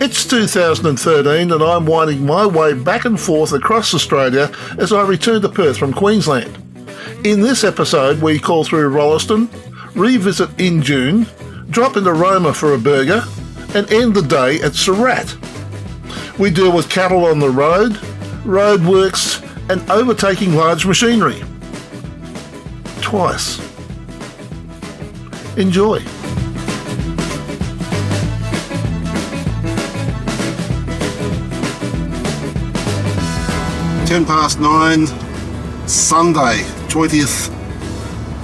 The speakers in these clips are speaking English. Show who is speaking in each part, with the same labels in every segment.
Speaker 1: It's 2013 and I'm winding my way back and forth across Australia as I return to Perth from Queensland. In this episode we call through Rolleston, revisit Injune, drop into Roma for a burger and end the day at Surat. We deal with cattle on the road, roadworks and overtaking large machinery. Twice. Enjoy.
Speaker 2: Ten past 9, Sunday, 20th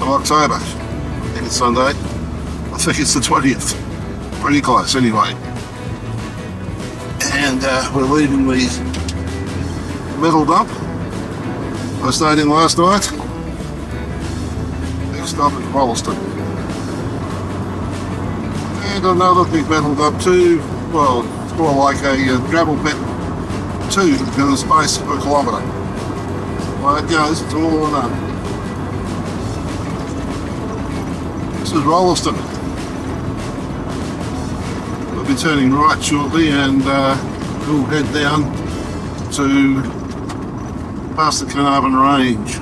Speaker 2: of October. I think it's Sunday. I think it's the 20th. Pretty close anyway. And we're leaving the metal dump I stayed in last night. Next stop is Rolleston. And another big metal dump too. Well, it's more like a gravel pit. 2 in the space of a kilometre. Well, it goes, it's all or none. This is Rolleston. We'll be turning right shortly and we'll head down to past the Carnarvon Range.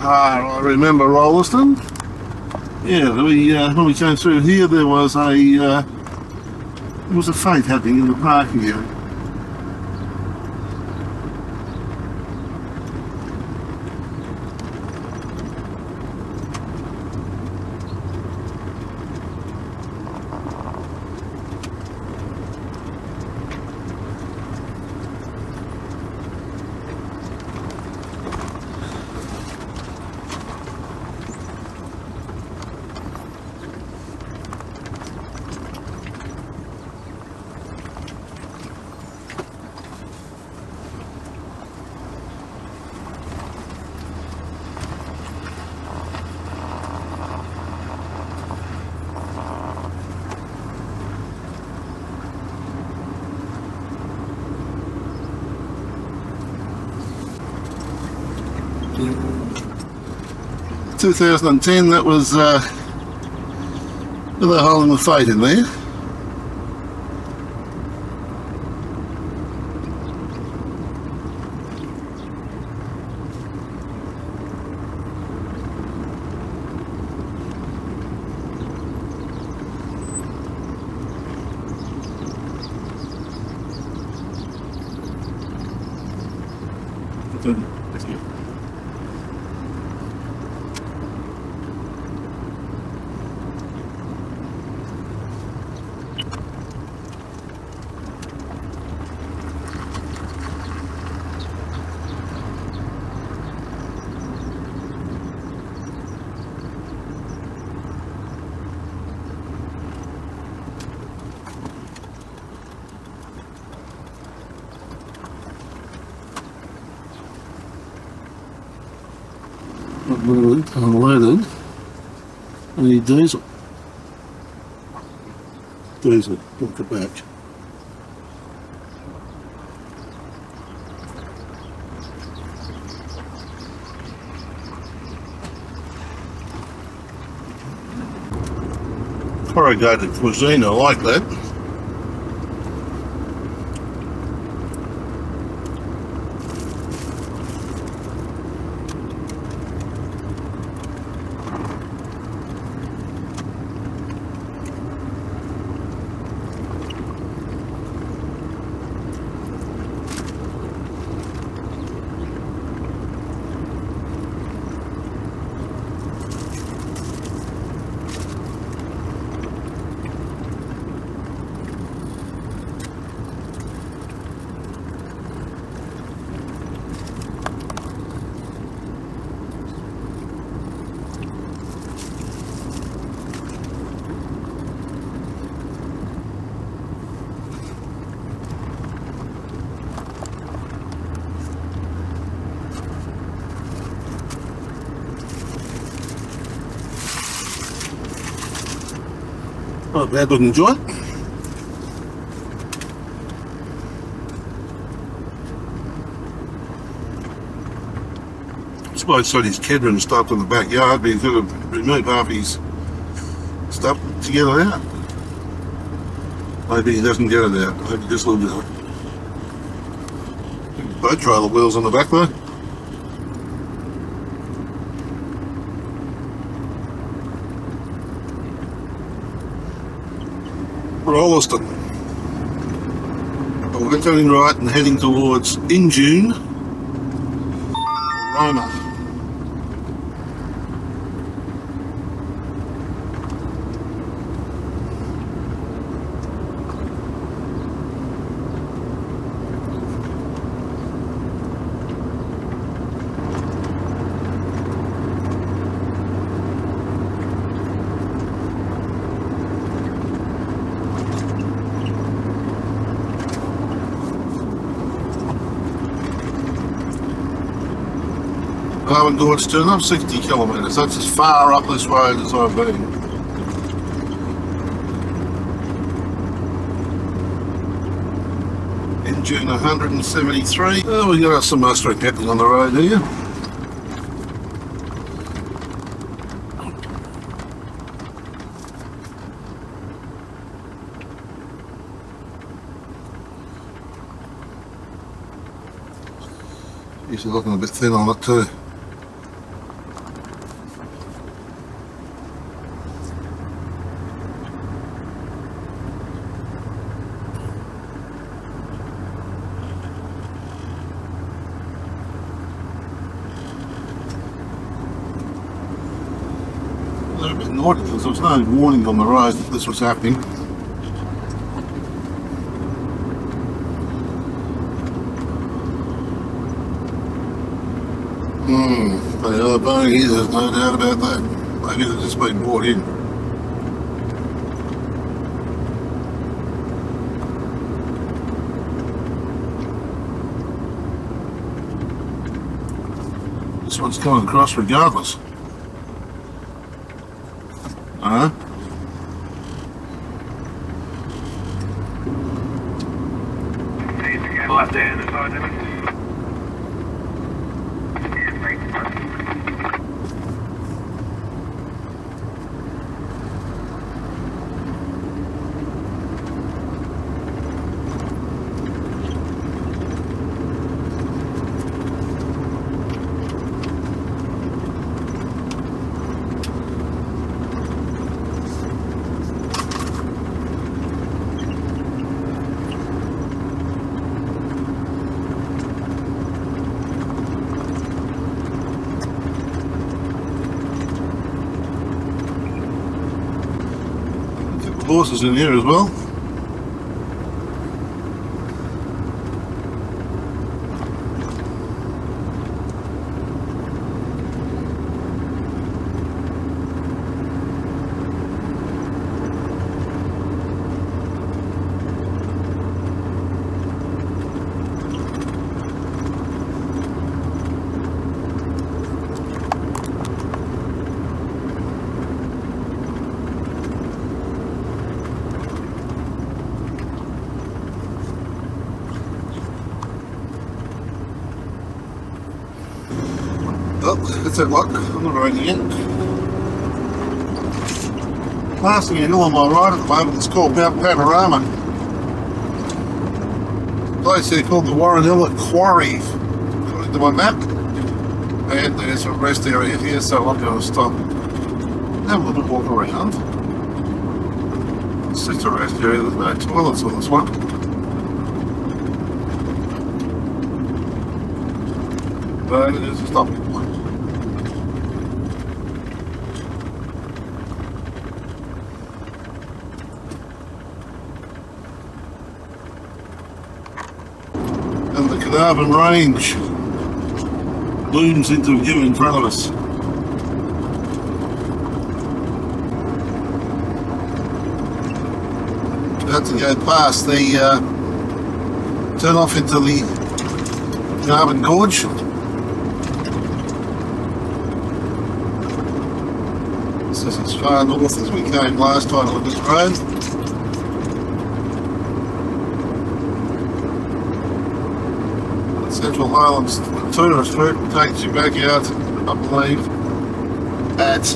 Speaker 2: I remember Rolleston. Yeah, when we came through here, there was a fete happening in the parking area. Yeah. 2010, that was with a hole in the fate in there. Thank you. Unloaded. I need diesel. Look at back. Corrugated cuisine, I like that. bad looking joint. I suppose he's Kedra and stuff in the backyard, but he's got to remove half his stuff to get it out. Maybe he doesn't get it out, maybe just leaves it out. Boat trailer wheels on the back though. Rolleston. We're turning right and heading towards Injune, Roma. I haven't Gorge turn up 60 kilometres, that's as far up this road as I've been. Injune 173. Oh, we got some mustering happening on the road here. He's looking a bit thin on it too. They're a bit naughty because there was no warning on the road that this was happening. They are buying here, there's no doubt about that. Maybe they've just been brought in. This one's coming across regardless.
Speaker 3: Left hand is on it.
Speaker 2: Horses in here as well. Oh, that's it, look. I'm not riding it. Passing a hill on my right at the moment, it's called Mount Panorama. Place here called the Warren Hill at Quarry, according to my map. And there's a rest area here, so I'm going to stop and have a little walk around. It's just a rest area, there's no toilets on this one. But it is a stopping point. And the Carnarvon Range looms into view in front of us. About to go past the turn off into the Carnarvon Gorge. This is as far north as we came last time on this road. Central Highlands tourist route takes you back out, I believe, at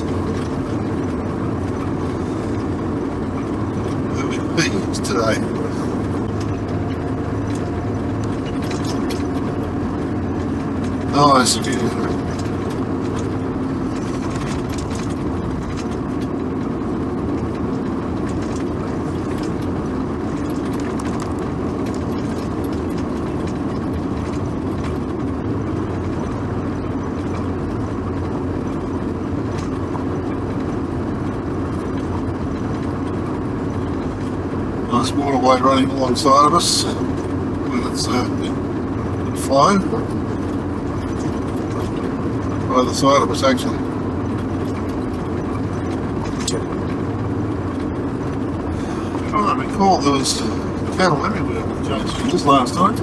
Speaker 2: where we be today. Nice view. Nice waterway running alongside of us with its flow. Either side of us actually. I recall there was cattle everywhere when we changed through this last time.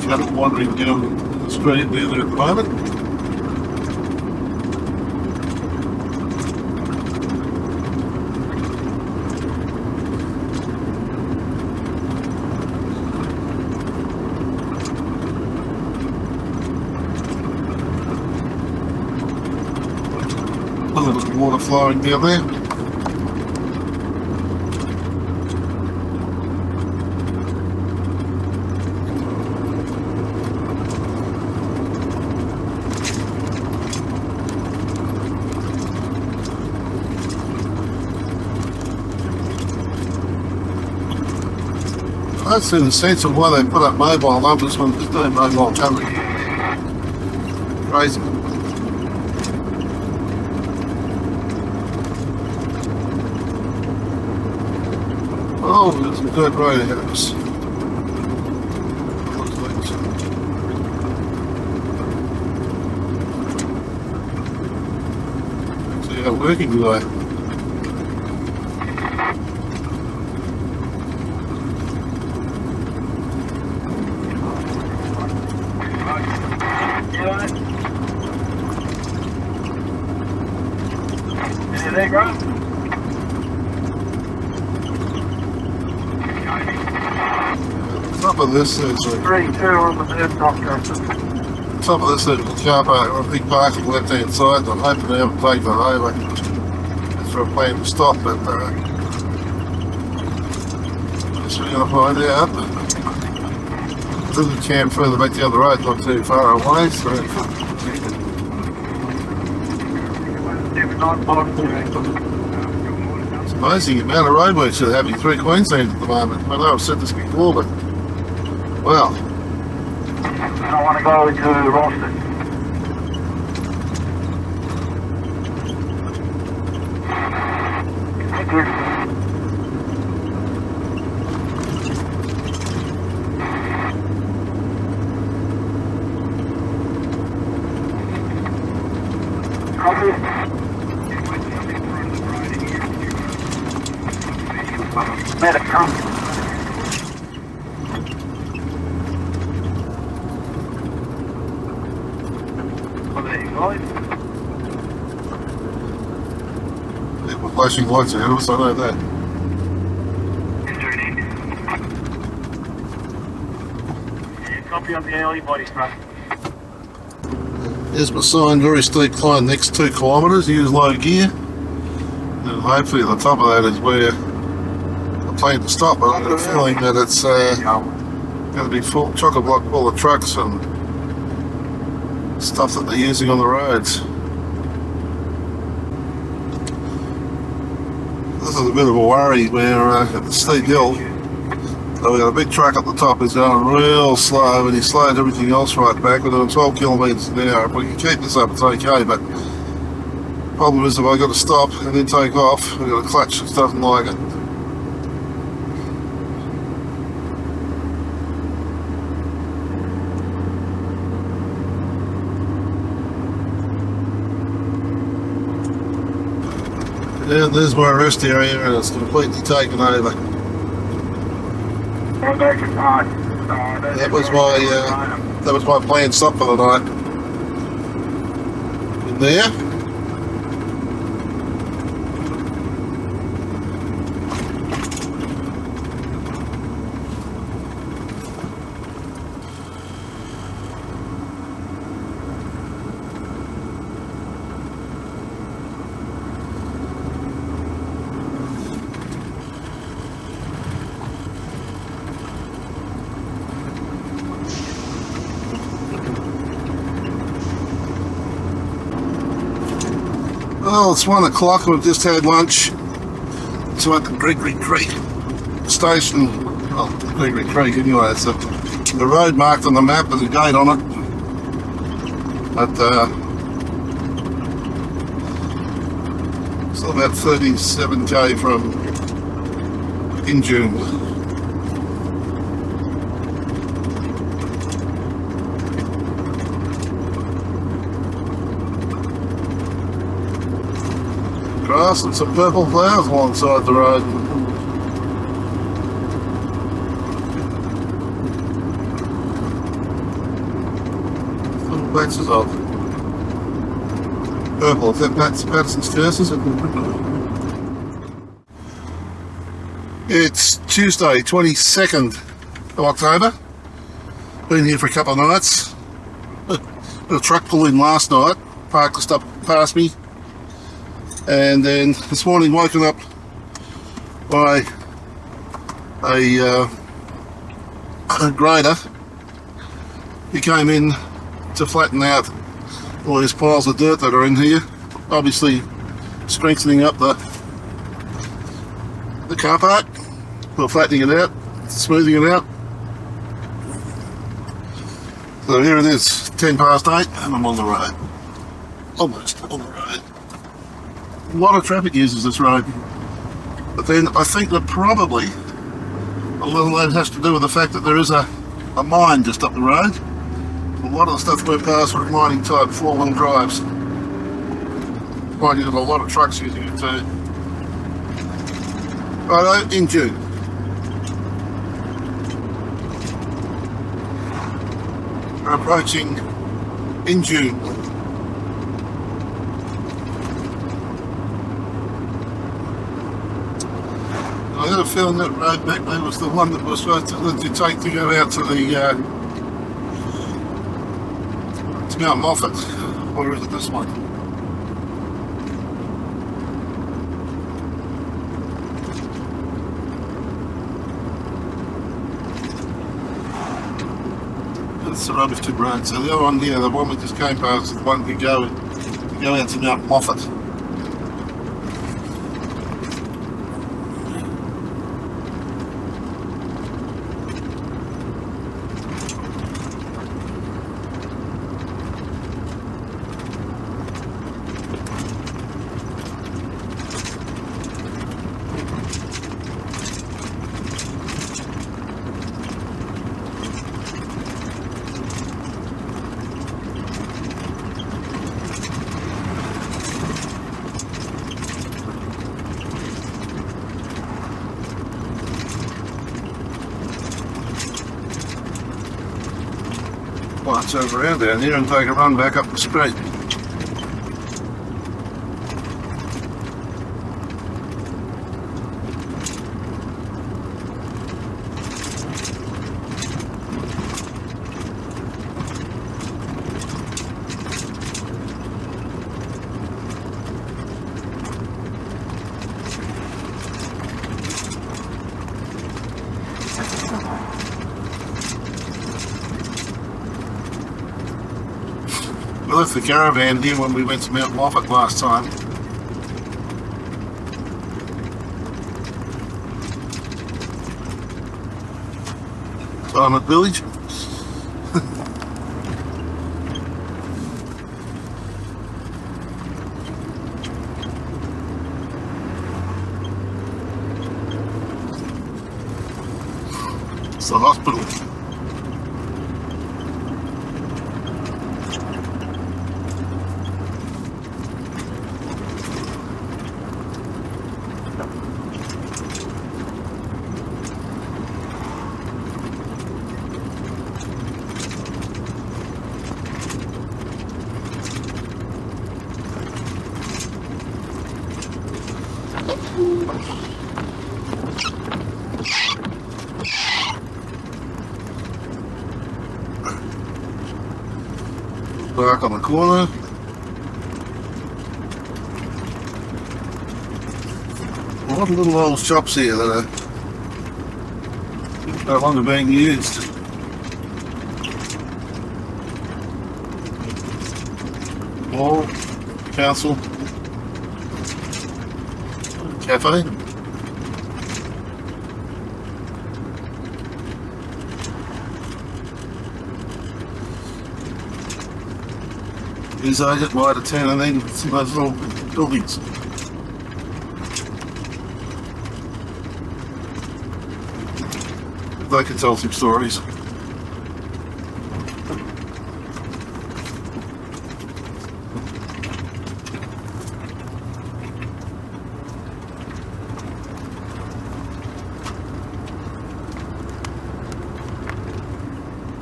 Speaker 2: Cattle wandering down the street there at the moment. A little bit of water flowing down there. I don't see the sense of why they put up mobile numbers when there's no mobile coverage. Crazy. Oh, there's some good road ahead of us. See how working today.
Speaker 3: There, Grant.
Speaker 2: Top of this is
Speaker 3: 3-2 on the third doctor.
Speaker 2: top of this is a car park, a big parking left hand side. I'm hoping to have to take that over. That's where I plan to stop, but guess we're going to find out. There's a camp further back the other road, not too far away, so it's amazing the amount of roadworks that are happening through Queensland at the moment. I know I've said this before, but wow.
Speaker 3: I want to go to Rolleston. Thank you. Copy. Medic, come.
Speaker 2: People flashing lights ahead of us, I know that.
Speaker 3: Copy on the early body strap.
Speaker 2: Here's my sign, very steep climb, next 2 kilometres, use low gear. And hopefully at the top of that is where I plan to stop. But I've got a feeling that it's going to be full, chock-a-block full of trucks and stuff that they're using on the roads. This is a bit of a worry. We're at the steep hill. So we've got a big truck at the top who's going real slow, and he slowed everything else right back. We're doing 12 kilometres an hour. If we can keep this up, it's okay, but the problem is if I've got to stop and then take off, we've got a clutch that doesn't like it. And there's my rest area, and it's completely taken over. That was my planned stop for the night. In there. Well, it's 1 o'clock and we've just had lunch. So at the Gregory Creek station, well, Gregory Creek anyway, it's the road marked on the map, there's a gate on it. But still about 37k from Injune. Grass and some purple flowers alongside the road. Little patches of purple. Is that Patterson's curses? It's Tuesday, 22nd of October. Been here for a couple of nights. Got a truck pull in last night, parked just up past me. And then this morning woken up by a grader. He came in to flatten out all these piles of dirt that are in here, obviously strengthening up the car park, or flattening it out, smoothing it out. So here it is, 10 past 8 and I'm on the road, almost on the road. A lot of traffic uses this road, but then I think that probably a little of that has to do with the fact that there is a mine just up the road. A lot of the stuff we're past with mining type 4-wheel drives. Finding that a lot of trucks using it too. Righto, Injune. We're approaching Injune. I had a feeling that road back there was the one that was supposed to take to go out to the to Mount Moffat. Or is it this one? That's the rubbish tip road. So the other one here, the one we just came past, is the one to go out to Mount Moffat. Let's over around down here and take a run back up the street. We left the caravan here when we went to Mount Moffat last time. Silent Village. It's the hospital. Back on the corner. A lot of little old shops here that are no longer being used. Mall, council, cafe. Is I just wide of town and then see those little buildings. They can tell some stories.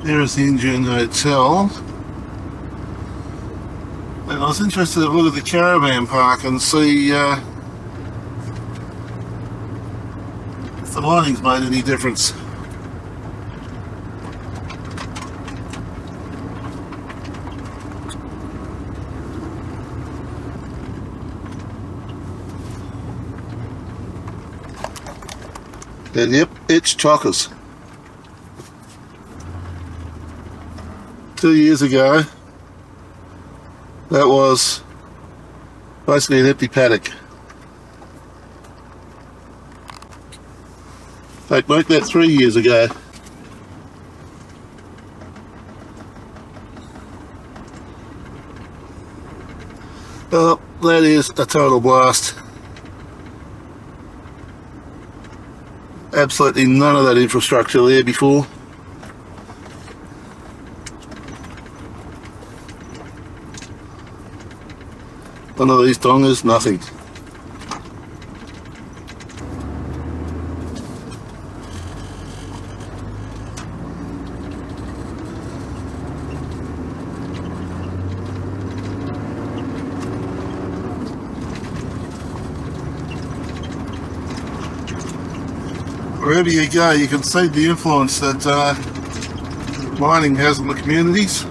Speaker 2: There is the Injune Hotel. And I was interested to look at the caravan park and see if the lighting's made any difference. And yep, it's chockers. 2 years ago, that was basically an empty paddock. Like, make that 3 years ago. Well, that is a total blast. Absolutely none of that infrastructure there before. None of these dongers, nothing. Wherever you go, you can see the influence that mining has on the communities.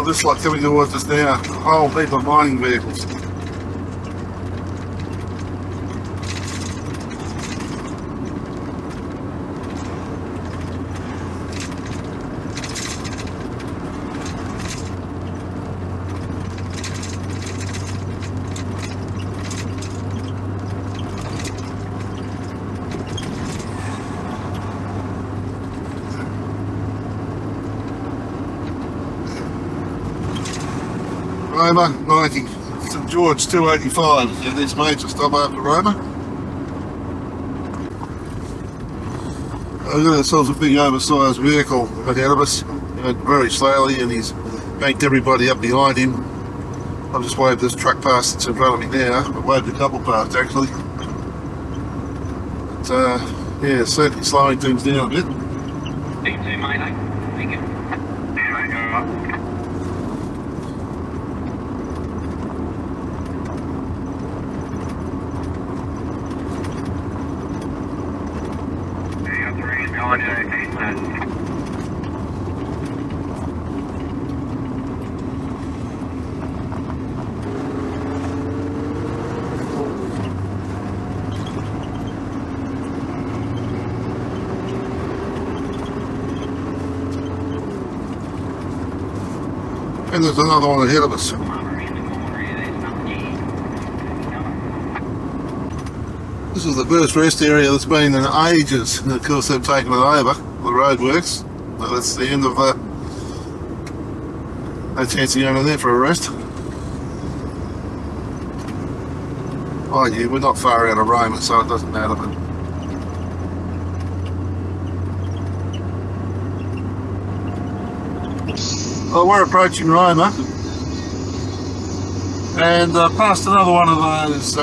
Speaker 2: Just like coming towards us now, a whole heap of mining vehicles. Roma 90, St George 285, yeah, this major stop after Roma. We've got ourselves a big oversized vehicle ahead of us, very slowly, and he's banked everybody up behind him. I've just waved this truck past that's in front of me now. I've waved a couple past actually. But, yeah, certainly slowing things down a bit. And there's another one ahead of us. This is the first rest area that's been in ages, and of course they've taken it over, the roadworks. So that's the end of that. No chance of going in there for a rest. Oh yeah, we're not far out of Roma, so it doesn't matter. But well, we're approaching Roma, and past another one of those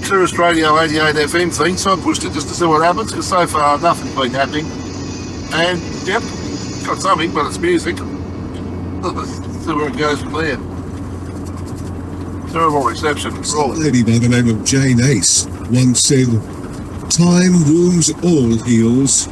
Speaker 2: Tourist Radio 88 FM things, so I pushed it just to see what happens, because so far nothing's been happening. And yep, got something, but it's music. See where it goes from there. Terrible reception.
Speaker 4: A lady by the name of Jane Ace once said, "Time wounds all heals."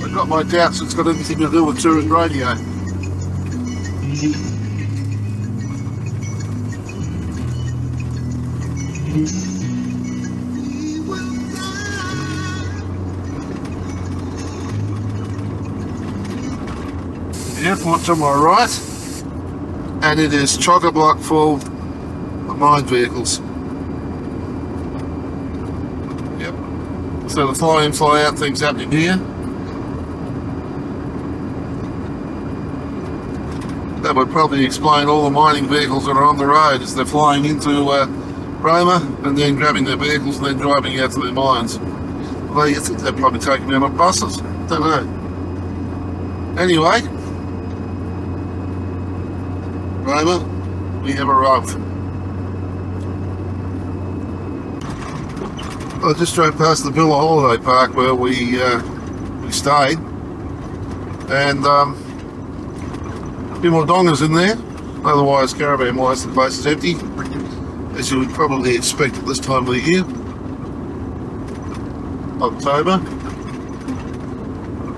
Speaker 2: I've got my doubts it's got anything to do with Surat radio. The airport's on my right, and it is chock-a-block full of mine vehicles. Yep. So the fly-in, fly-out thing's happening here. That would probably explain all the mining vehicles that are on the road as they're flying into Roma and then grabbing their vehicles and then driving out to their mines. Well, you think they're probably taking them on buses. Don't know. Anyway, Roma, we have arrived. I just drove past the Villa Holiday Park where we stayed, and a few more dongers in there. Otherwise, caravan-wise, the place is empty, as you would probably expect at this time of the year. October.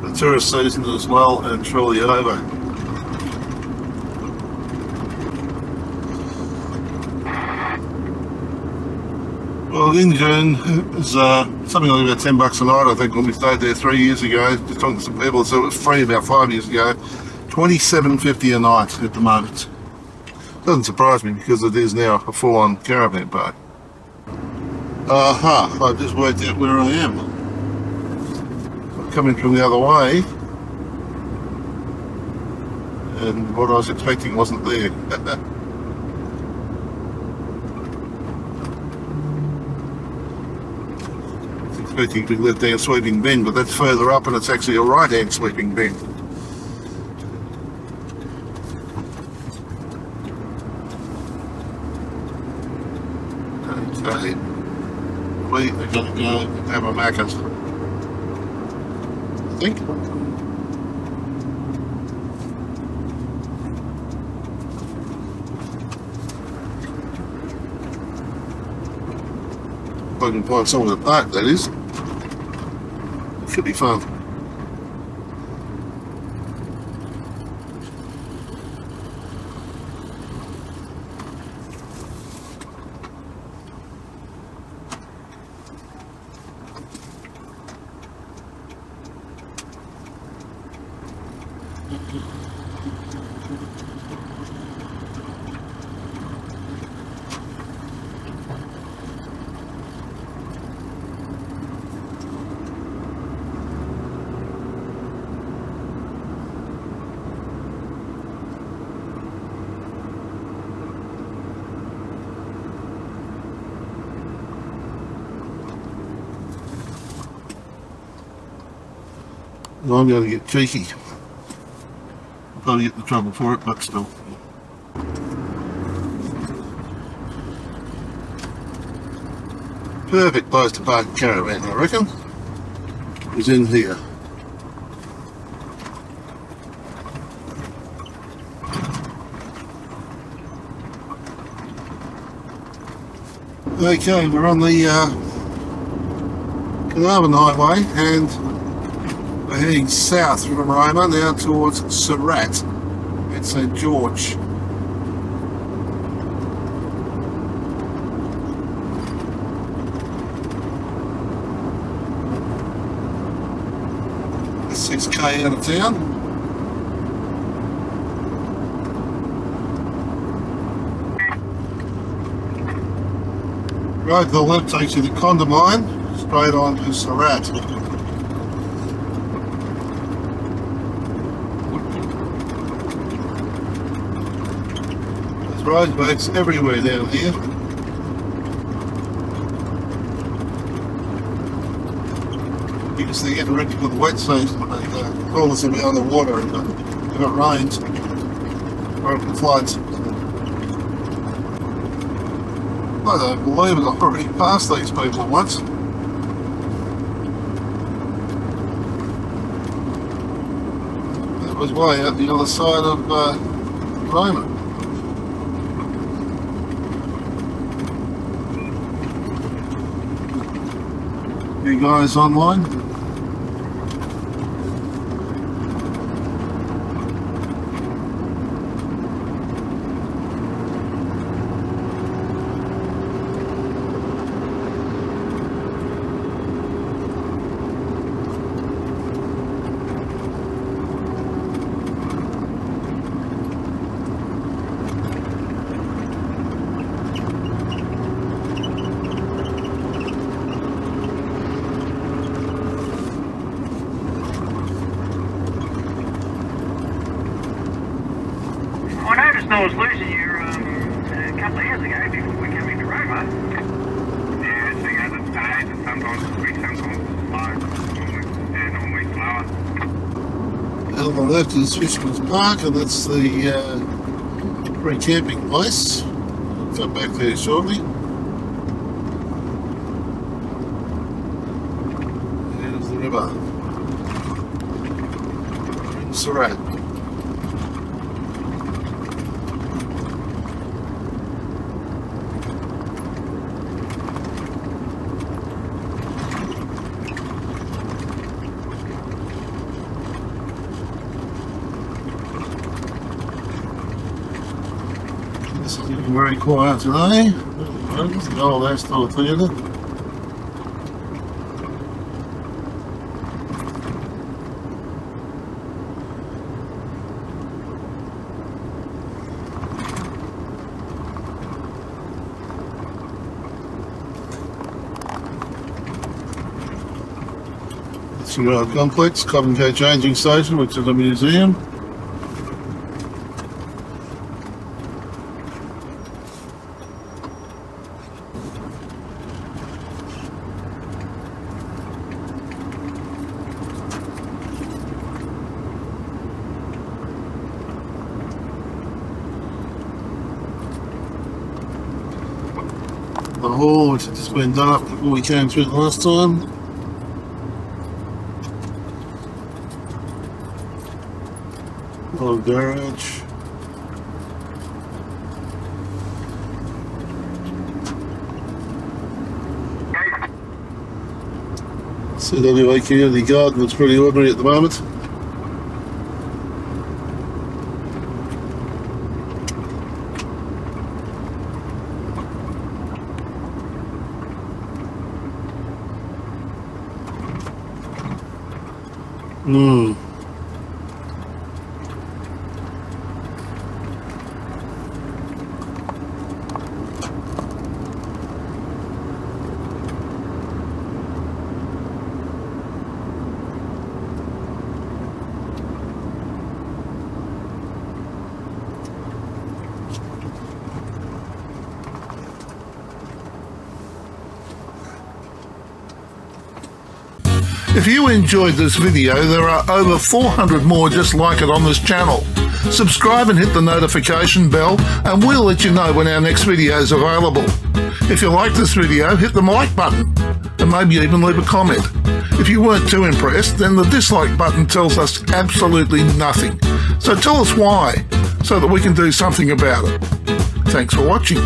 Speaker 2: The tourist season as well, and truly over. Well, Injune is something like about $10 a night, I think, when we stayed there 3 years ago. Just talking to some people, so it was free about 5 years ago. $27.50 a night at the moment. Doesn't surprise me because it is now a full-on caravan park. I've just worked out where I am. I'm coming from the other way, and what I was expecting wasn't there. I was expecting to be led down Sweeping Bend, but that's further up and it's actually a right-hand Sweeping Bend. Okay, we are going to go have a Macca's, I think. If I can find somewhere to park, that is. It should be fun. I'm going to get cheeky. I'll probably get in trouble for it, but still. Perfect place to park a caravan, I reckon, is in here. Okay, we're on the Carnarvon Highway and we're heading south from Roma now towards Surat at St George. That's 6k out of town. Road to the left takes you to Condamine, straight on to Surat. There's roadworks everywhere down here. Because they get ready for the wet season when they call us about the water if it rains or if it floods. I don't believe it, I've already passed these people once. That was way out the other side of Roma. You guys online?
Speaker 3: I noticed I was losing you a couple of years ago before we came into Roma. Yeah, so yeah, the days and sometimes quick, sometimes slow, and normally slower.
Speaker 2: On the left is Fisherman's Park, and that's the free camping place. I'll come back there shortly. There's the river. Surat. This is getting very quiet today. The old Astor Theatre. Surat Complex, Coventry Changing Station, which is a museum. The hall, which had just been done up before we came through the last time. Old garage. CWA Community Garden is pretty ordinary at the moment.
Speaker 1: If you enjoyed this video, there are over 400 more just like it on this channel. Subscribe and hit the notification bell and we'll let you know when our next video is available. If you like this video, hit the like button and maybe even leave a comment. If you weren't too impressed, then the dislike button tells us absolutely nothing. So tell us why, so that we can do something about it. Thanks for watching.